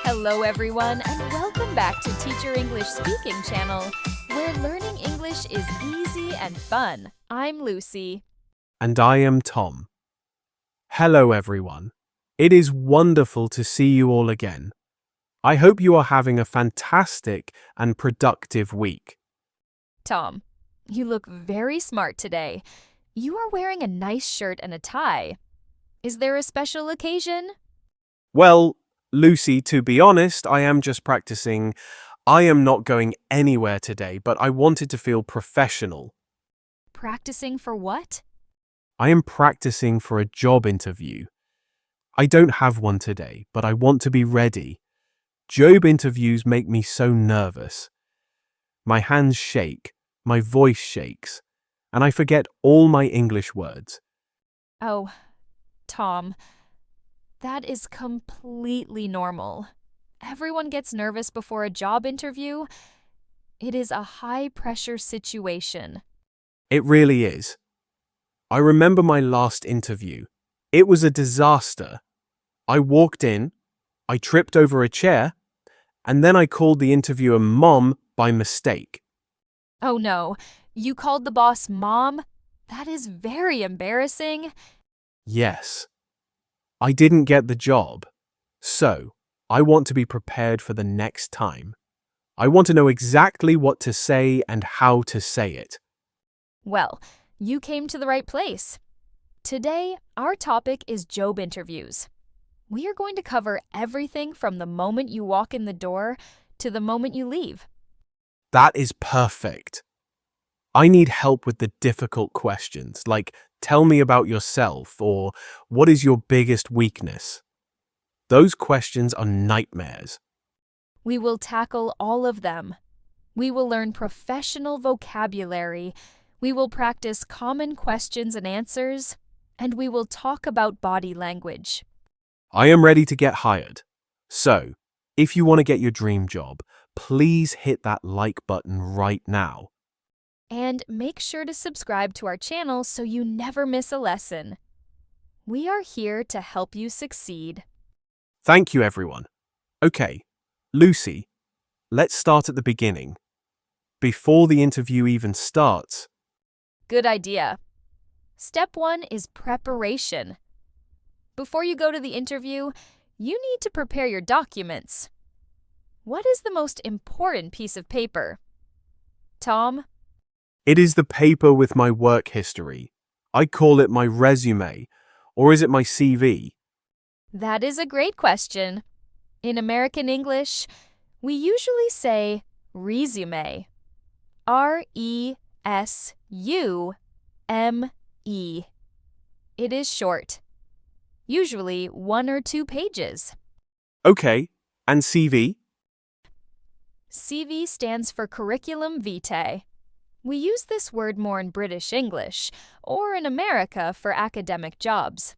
Hello everyone and welcome back to Teacher English Speaking Channel, where learning English is easy and fun. I'm Lucy. And I am Tom. Hello everyone. It is wonderful to see you all again. I hope you are having a fantastic and productive week. Tom, you look very smart today. You are wearing a nice shirt and a tie. Is there a special occasion? Well, Lucy, to be honest, I am just practicing. I am not going anywhere today, but I wanted to feel professional. Practicing for what? I am practicing for a job interview. I don't have one today, but I want to be ready. Job interviews make me so nervous. My hands shake, my voice shakes, and I forget all my English words. Oh, Tom, that is completely normal. Everyone gets nervous before a job interview. It is a high-pressure situation. It really is. I remember my last interview. It was a disaster. I walked in, I tripped over a chair, and then I called the interviewer Mom by mistake. Oh no, you called the boss Mom? That is very embarrassing. Yes. I didn't get the job. So, I want to be prepared for the next time. I want to know exactly what to say and how to say it. Well, you came to the right place. Today, our topic is job interviews. We are going to cover everything from the moment you walk in the door to the moment you leave. That is perfect. I need help with the difficult questions, like tell me about yourself or what is your biggest weakness? Those questions are nightmares. We will tackle all of them. We will learn professional vocabulary. We will practice common questions and answers. And we will talk about body language. I am ready to get hired. So, if you want to get your dream job, please hit that like button right now. And make sure to subscribe to our channel so you never miss a lesson. We are here to help you succeed. Thank you, everyone. Okay, Lucy, let's start at the beginning. Before the interview even starts. Good idea. Step 1 is preparation. Before you go to the interview, you need to prepare your documents. What is the most important piece of paper? Tom? It is the paper with my work history. I call it my resume, or is it my CV? That is a great question. In American English, we usually say resume. R-E-S-U-M-E. It is short, usually 1 or 2 pages. Okay, and CV? CV stands for curriculum vitae. We use this word more in British English, or in America for academic jobs.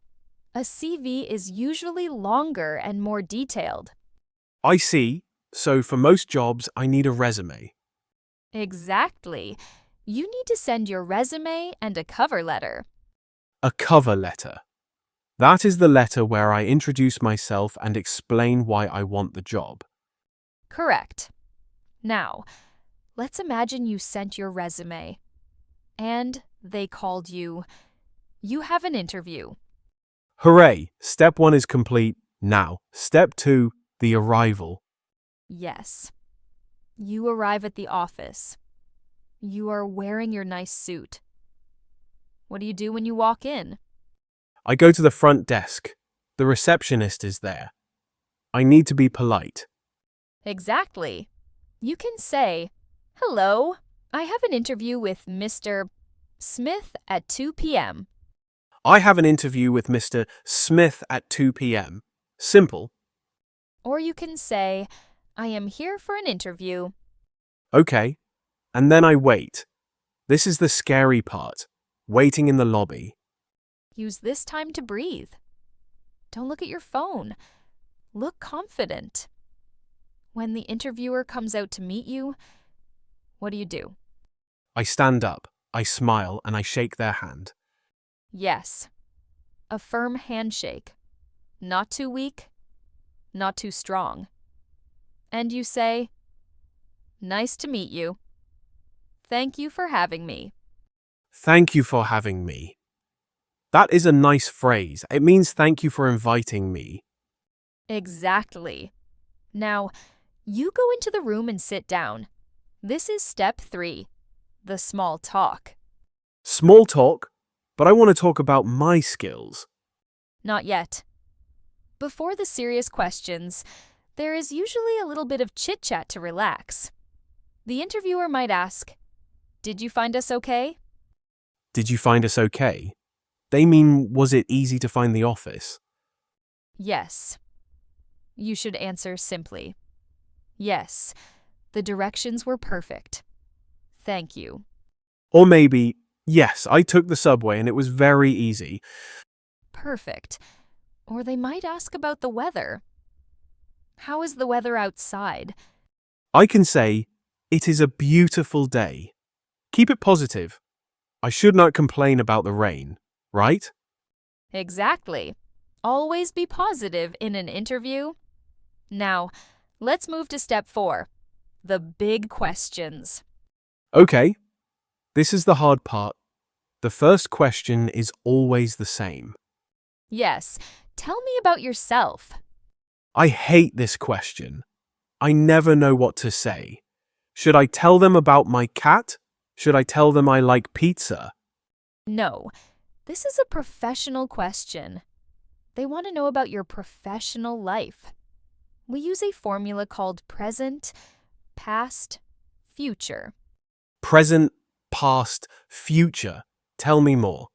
A CV is usually longer and more detailed. I see. So for most jobs, I need a resume. Exactly. You need to send your resume and a cover letter. A cover letter. That is the letter where I introduce myself and explain why I want the job. Correct. Now, let's imagine you sent your resume, and they called you. You have an interview. Hooray! Step 1 is complete. Now, step 2, the arrival. Yes. You arrive at the office. You are wearing your nice suit. What do you do when you walk in? I go to the front desk. The receptionist is there. I need to be polite. Exactly. You can say, "Hello, I have an interview with Mr. Smith at 2 p.m. I have an interview with Mr. Smith at 2 p.m. Simple. Or you can say, "I am here for an interview." Okay. And then I wait. This is the scary part. Waiting in the lobby. Use this time to breathe. Don't look at your phone. Look confident. When the interviewer comes out to meet you, what do? I stand up, I smile, and I shake their hand. Yes. A firm handshake. Not too weak, not too strong. and you say, "Nice to meet you. Thank you for having me." Thank you for having me. That is a nice phrase. It means thank you for inviting me. Exactly. Now, you go into the room and sit down. This is step 3, the small talk. Small talk, but I want to talk about my skills. Not yet. Before the serious questions, there is usually a little bit of chit-chat to relax. The interviewer might ask, "Did you find us okay?" Did you find us okay? They mean, was it easy to find the office? Yes. You should answer simply, "Yes, the directions were perfect. Thank you." Or maybe, yes, I took the subway and it was very easy. Perfect. Or they might ask about the weather. "How is the weather outside?" I can say, it is a beautiful day. Keep it positive. I should not complain about the rain, right? Exactly. Always be positive in an interview. Now, let's move to step 4, the big questions. Okay, this is the hard part. The first question is always the same. Yes, tell me about yourself. I hate this question. I never know what to say. Should I tell them about my cat? Should I tell them I like pizza? No, this is a professional question. They want to know about your professional life. We use a formula called present, past, future. Present, past, future. Tell me more.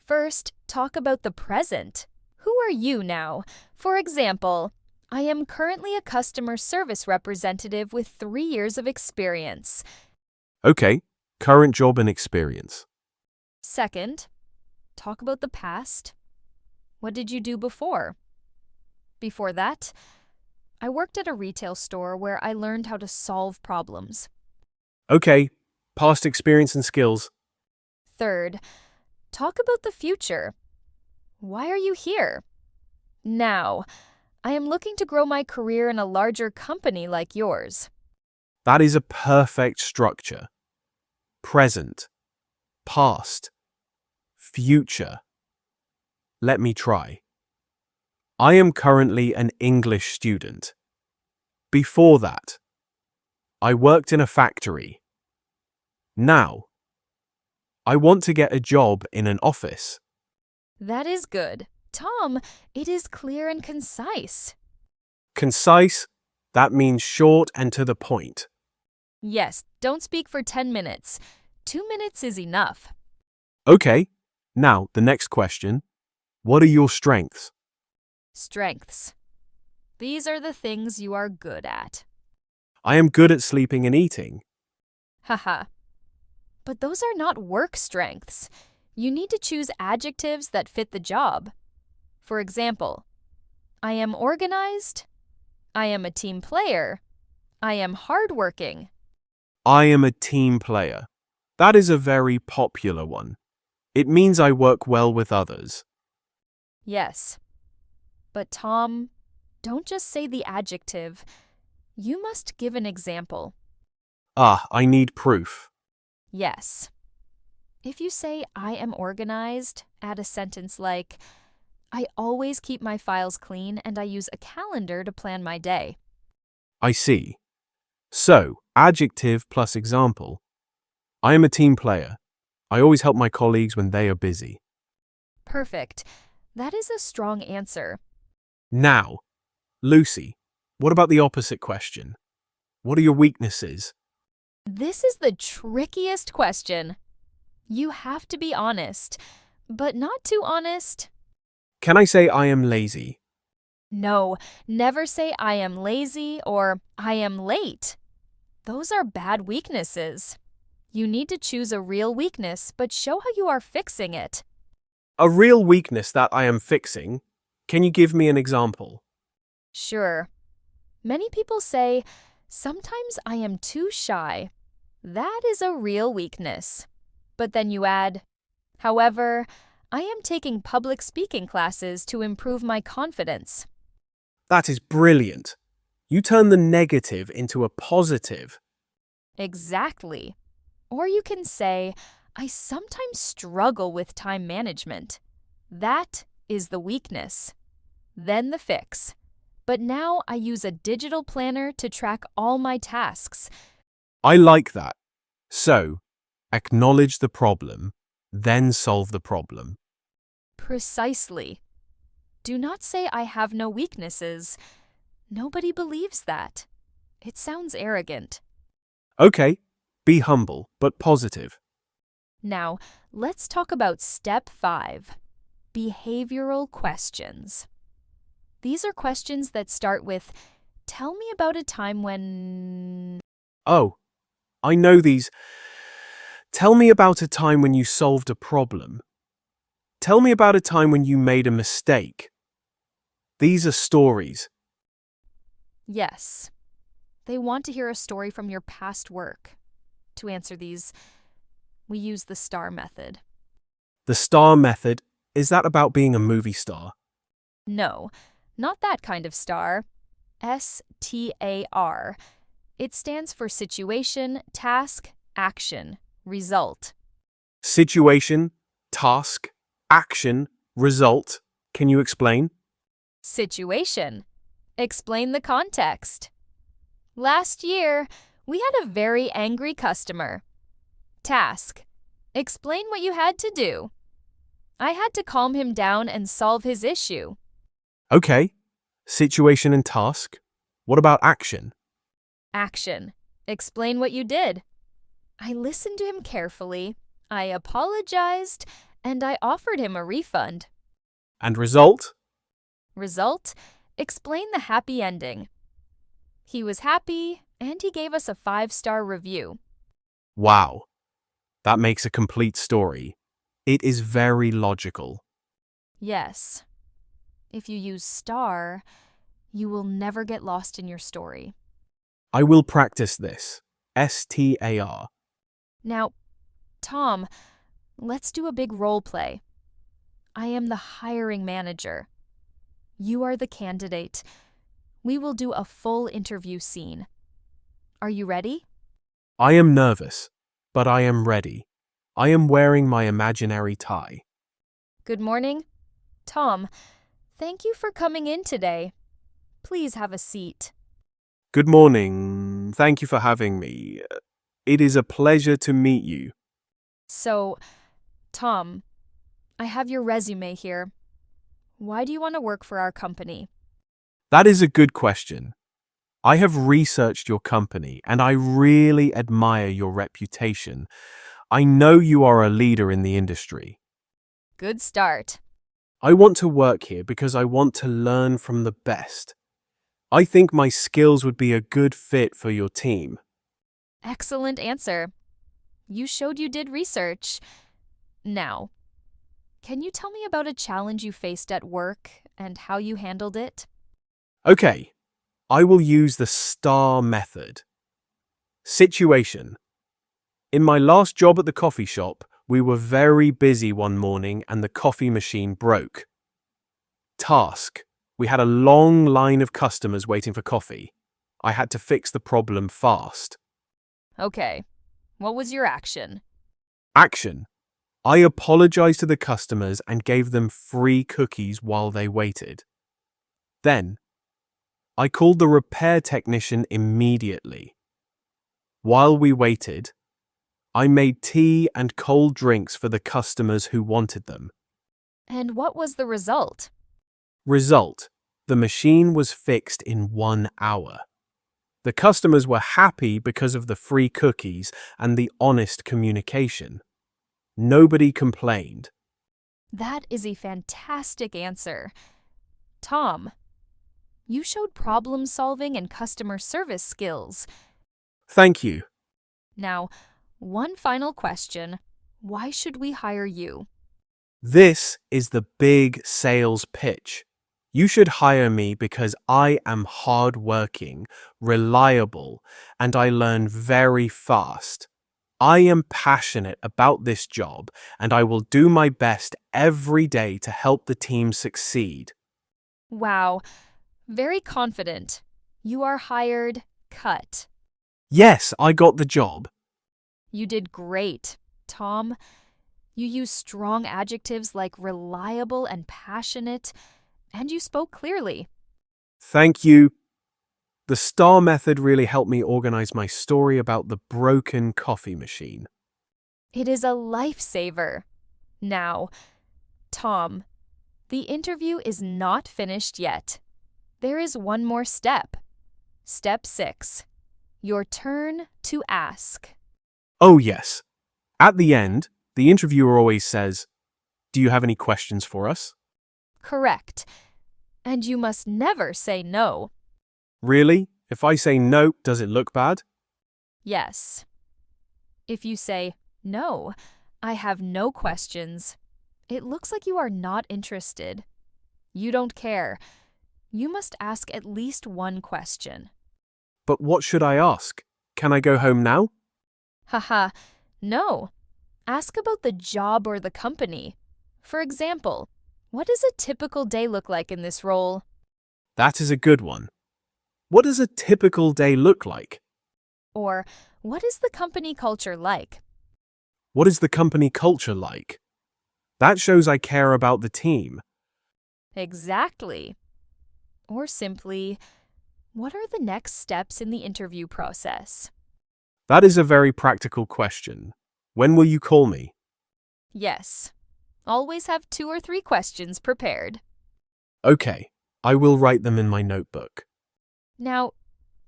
First, talk about the present. Who are you now? For example, I am currently a customer service representative with 3 years of experience. Okay, current job and experience. Second, talk about the past. What did you do before? Before that, I worked at a retail store where I learned how to solve problems. Okay, past experience and skills. Third, talk about the future. Why are you here? Now, I am looking to grow my career in a larger company like yours. That is a perfect structure. Present, past, future. Let me try. I am currently an English student. Before that, I worked in a factory. Now, I want to get a job in an office. That is good. Tom, it is clear and concise. Concise, that means short and to the point. Yes, don't speak for 10 minutes. 2 minutes is enough. Okay, now the next question. What are your strengths? Strengths. These are the things you are good at. I am good at sleeping and eating. Haha. But those are not work strengths. You need to choose adjectives that fit the job. For example, I am organized. I am a team player. I am hardworking. I am a team player. That is a very popular one. It means I work well with others. Yes. But Tom, don't just say the adjective. You must give an example. I need proof. Yes. If you say, "I am organized," add a sentence like, "I always keep my files clean and I use a calendar to plan my day." I see. So, adjective plus example. I am a team player. I always help my colleagues when they are busy. Perfect. That is a strong answer. Now, Lucy, what about the opposite question? What are your weaknesses? This is the trickiest question. You have to be honest, but not too honest. Can I say I am lazy? No, never say "I am lazy" or "I am late." Those are bad weaknesses. You need to choose a real weakness, but show how you are fixing it. A real weakness that I am fixing? Can you give me an example? Sure. Many people say, "Sometimes I am too shy." That is a real weakness. But then you add, "However, I am taking public speaking classes to improve my confidence." That is brilliant. You turn the negative into a positive. Exactly. Or you can say, I sometimes struggle with time management. That is the weakness. Then the fix. But now I use a digital planner to track all my tasks. I like that. So, acknowledge the problem, then solve the problem. Precisely. Do not say I have no weaknesses. Nobody believes that. It sounds arrogant. Okay, be humble but positive. Now, let's talk about step 5, behavioral questions. These are questions that start with, tell me about a time when... Oh, I know these. Tell me about a time when you solved a problem. Tell me about a time when you made a mistake. These are stories. Yes. They want to hear a story from your past work. To answer these, we use the STAR method. The STAR method, is that about being a movie star? No, not that kind of star. STAR. It stands for situation, task, action, result. Situation, task, action, result. Can you explain? Situation. Explain the context. Last year, we had a very angry customer. Task. Explain what you had to do. I had to calm him down and solve his issue. Okay. Situation and task. What about action? Action. Explain what you did. I listened to him carefully. I apologized, and I offered him a refund. And result? Result. Explain the happy ending. He was happy, and he gave us a 5-star review. Wow. That makes a complete story. It is very logical. Yes. If you use STAR, you will never get lost in your story. I will practice this. STAR. Now, Tom, let's do a big role play. I am the hiring manager. You are the candidate. We will do a full interview scene. Are you ready? I am nervous, but I am ready. I am wearing my imaginary tie. Good morning. Tom, thank you for coming in today. Please have a seat. Good morning. Thank you for having me. It is a pleasure to meet you. So, Tom, I have your resume here. Why do you want to work for our company? That is a good question. I have researched your company and I really admire your reputation. I know you are a leader in the industry. Good start. I want to work here because I want to learn from the best. I think my skills would be a good fit for your team. Excellent answer. You showed you did research. Now, can you tell me about a challenge you faced at work and how you handled it? Okay, I will use the STAR method. Situation. In my last job at the coffee shop, we were very busy one morning and the coffee machine broke. Task. We had a long line of customers waiting for coffee. I had to fix the problem fast. Okay. What was your action? Action. I apologized to the customers and gave them free cookies while they waited. Then, I called the repair technician immediately. While we waited, I made tea and cold drinks for the customers who wanted them. And what was the result? Result: the machine was fixed in 1 hour. The customers were happy because of the free cookies and the honest communication. Nobody complained. That is a fantastic answer. Tom, you showed problem solving and customer service skills. Thank you. Now, one final question. Why should we hire you? This is the big sales pitch. You should hire me because I am hardworking, reliable, and I learn very fast. I am passionate about this job and I will do my best every day to help the team succeed. Wow, very confident. You are hired, cut. Yes, I got the job. You did great, Tom. You used strong adjectives like reliable and passionate, and you spoke clearly. Thank you. The STAR method really helped me organize my story about the broken coffee machine. It is a lifesaver. Now, Tom, the interview is not finished yet. There is one more step. Step 6. Your turn to ask. Oh, yes. At the end, the interviewer always says, "Do you have any questions for us?" Correct. And you must never say no. Really? If I say no, does it look bad? Yes. If you say, no, I have no questions, it looks like you are not interested. You don't care. You must ask at least one question. But what should I ask? Can I go home now? Haha, no. Ask about the job or the company. For example, what does a typical day look like in this role? That is a good one. What does a typical day look like? Or, what is the company culture like? What is the company culture like? That shows I care about the team. Exactly. Or simply, what are the next steps in the interview process? That is a very practical question. When will you call me? Yes. Always have 2 or 3 questions prepared. Okay, I will write them in my notebook. Now,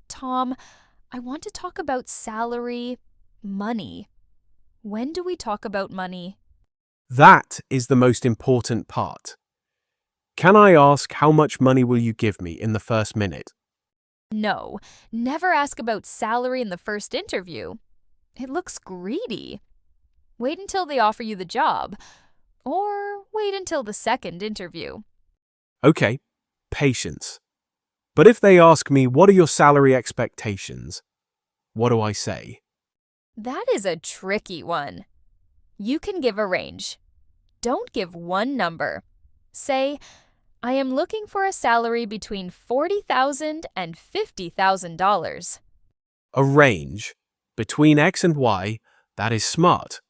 Tom, I want to talk about salary, money. When do we talk about money? That is the most important part. Can I ask how much money will you give me in the first minute? No, never ask about salary in the first interview. It looks greedy. Wait until they offer you the job, or wait until the second interview. Okay, patience. But if they ask me, what are your salary expectations? What do I say? That is a tricky one. You can give a range. Don't give one number. Say, I am looking for a salary between $40,000 and $50,000. A range. Between X and Y, that is smart.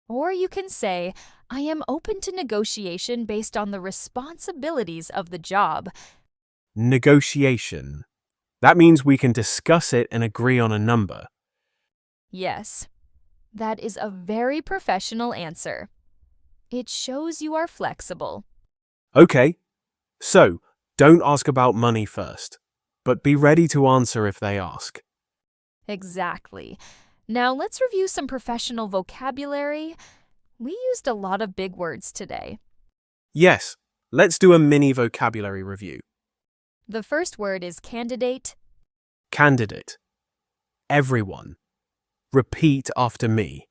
Or you can say, I am open to negotiation based on the responsibilities of the job. Negotiation. That means we can discuss it and agree on a number. Yes, that is a very professional answer. It shows you are flexible. Okay, so don't ask about money first, but be ready to answer if they ask. Exactly. Now let's review some professional vocabulary. We used a lot of big words today. Yes, let's do a mini vocabulary review. The first word is candidate. Candidate. Everyone. Repeat after me.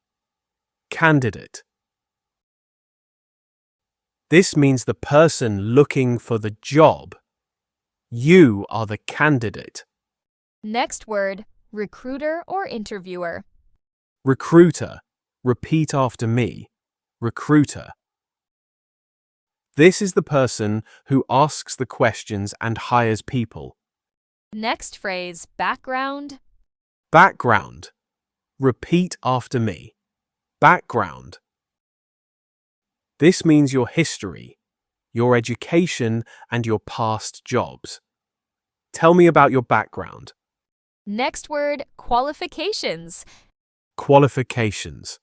Candidate. This means the person looking for the job. You are the candidate. Next word, recruiter or interviewer. Recruiter. Repeat after me. Recruiter. This is the person who asks the questions and hires people. Next phrase, background. Background. Repeat after me. Background. This means your history, your education, and your past jobs. Tell me about your background. Next word, qualifications. Qualifications.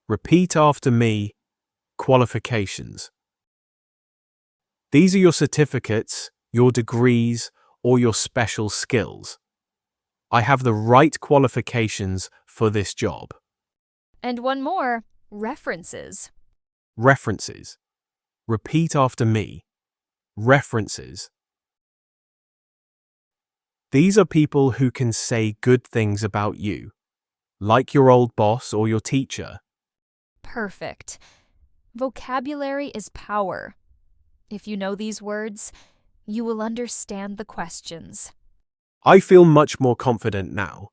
Repeat after me. Qualifications. These are your certificates, your degrees, or your special skills. I have the right qualifications for this job. And one more, references. References. Repeat after me. References. These are people who can say good things about you, like your old boss or your teacher. Perfect. Vocabulary is power. If you know these words, you will understand the questions. I feel much more confident now.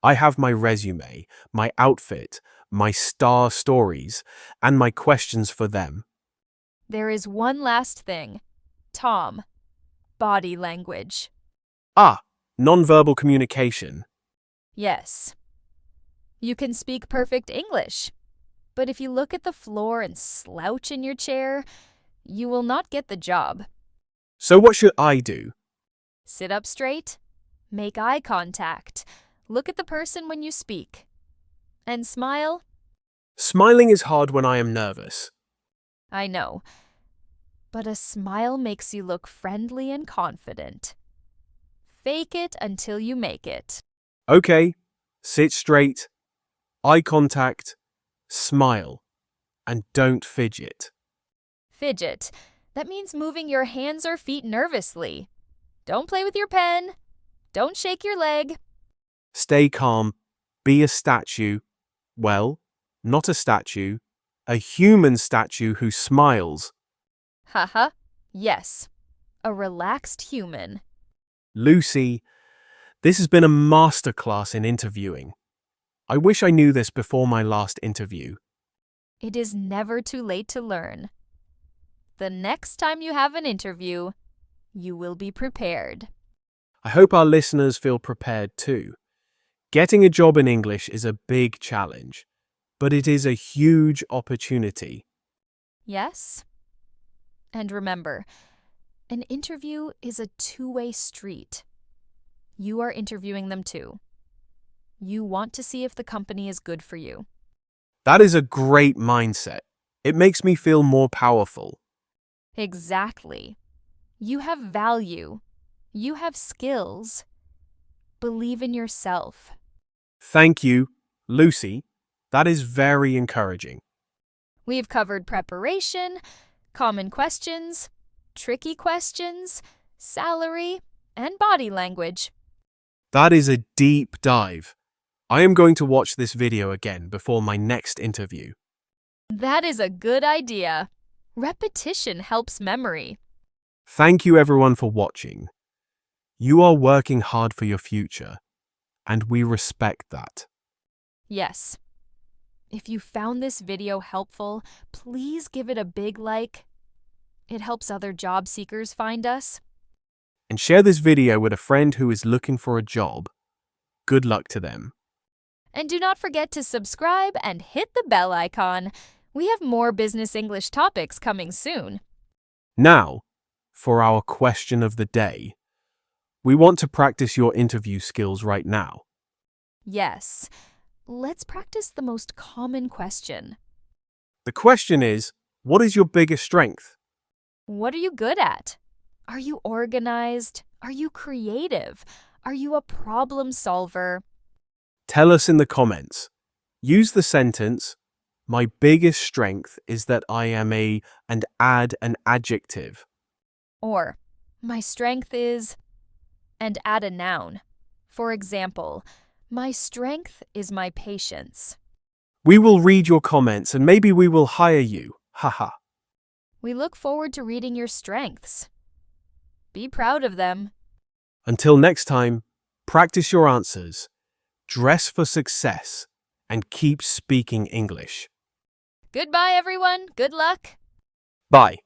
I have my resume, my outfit, my star stories, and my questions for them. There is one last thing. Tom, body language. Ah, nonverbal communication. Yes. You can speak perfect English, but if you look at the floor and slouch in your chair, you will not get the job. So what should I do? Sit up straight, make eye contact, look at the person when you speak, and smile. Smiling is hard when I am nervous. I know, but a smile makes you look friendly and confident. Fake it until you make it. Okay, sit straight, eye contact, smile, and don't fidget. Fidget. That means moving your hands or feet nervously. Don't play with your pen. Don't shake your leg. Stay calm, be a statue. Well, not a statue, a human statue who smiles. Haha. Yes. A relaxed human. Lucy, this has been a masterclass in interviewing. I wish I knew this before my last interview. It is never too late to learn. The next time you have an interview, you will be prepared. I hope our listeners feel prepared too. Getting a job in English is a big challenge, but it is a huge opportunity. Yes? And remember, an interview is a two-way street. You are interviewing them too. You want to see if the company is good for you. That is a great mindset. It makes me feel more powerful. Exactly. You have value. You have skills. Believe in yourself. Thank you, Lucy. That is very encouraging. We've covered preparation, common questions, tricky questions, salary, and body language. That is a deep dive. I am going to watch this video again before my next interview. That is a good idea. Repetition helps memory. Thank you everyone for watching. You are working hard for your future, and we respect that. Yes. If you found this video helpful, please give it a big like. It helps other job seekers find us. And share this video with a friend who is looking for a job. Good luck to them. And do not forget to subscribe and hit the bell icon. We have more business English topics coming soon. Now, for our question of the day. We want to practice your interview skills right now. Yes. Let's practice the most common question. The question is, what is your biggest strength? What are you good at? Are you organized? Are you creative? Are you a problem solver? Tell us in the comments. Use the sentence, my biggest strength is that I am a, and add an adjective. Or, my strength is, and add a noun. For example, my strength is my patience. We will read your comments and maybe we will hire you. Haha. We look forward to reading your strengths. Be proud of them. Until next time, practice your answers, dress for success, and keep speaking English. Goodbye, everyone. Good luck. Bye.